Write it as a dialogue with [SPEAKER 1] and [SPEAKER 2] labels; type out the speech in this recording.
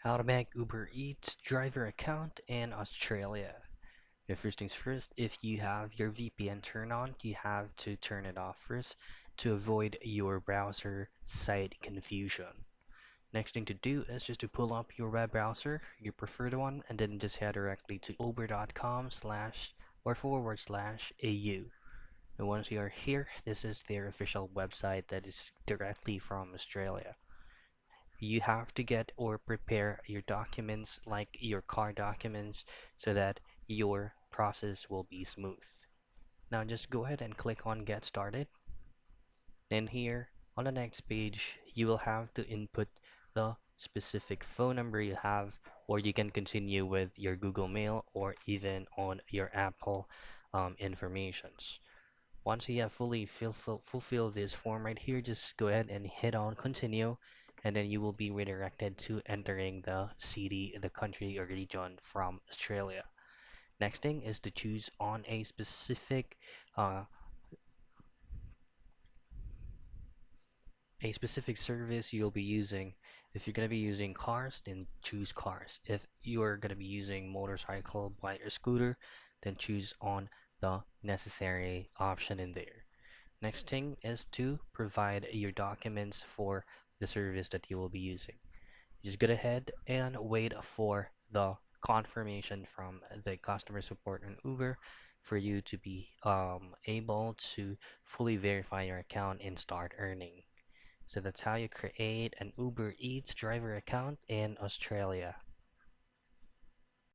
[SPEAKER 1] How to make Uber Eats driver account in Australia. The first things first, if you have your VPN turned on, you have to turn it off first to avoid your browser site confusion. Next thing to do is just to pull up your web browser, your preferred one, and then just head directly to uber.com slash or forward slash AU. And once you are here, this is their official website that is directly from Australia. You have to get or prepare your documents like your car documents so that your process will be smooth. Now just go ahead and click on get started. Then here on the next page, you will have to input the specific phone number you have, or you can continue with your Google Mail or even on your Apple informations. Once you have fully fulfilled this form right here, just go ahead and hit on continue, and then you will be redirected to entering the city, the country or region from Australia. Next thing is to choose on uh, a specific service you'll be using. If you're going to be using cars, then choose cars. If you're going to be using motorcycle, bike, or scooter, then choose on the necessary option in there. Next thing is to provide your documents for the service that you will be using. Just go ahead and wait for the confirmation from the customer support in Uber for you to be able to fully verify your account and start earning. So that's how you create an Uber Eats driver account in Australia.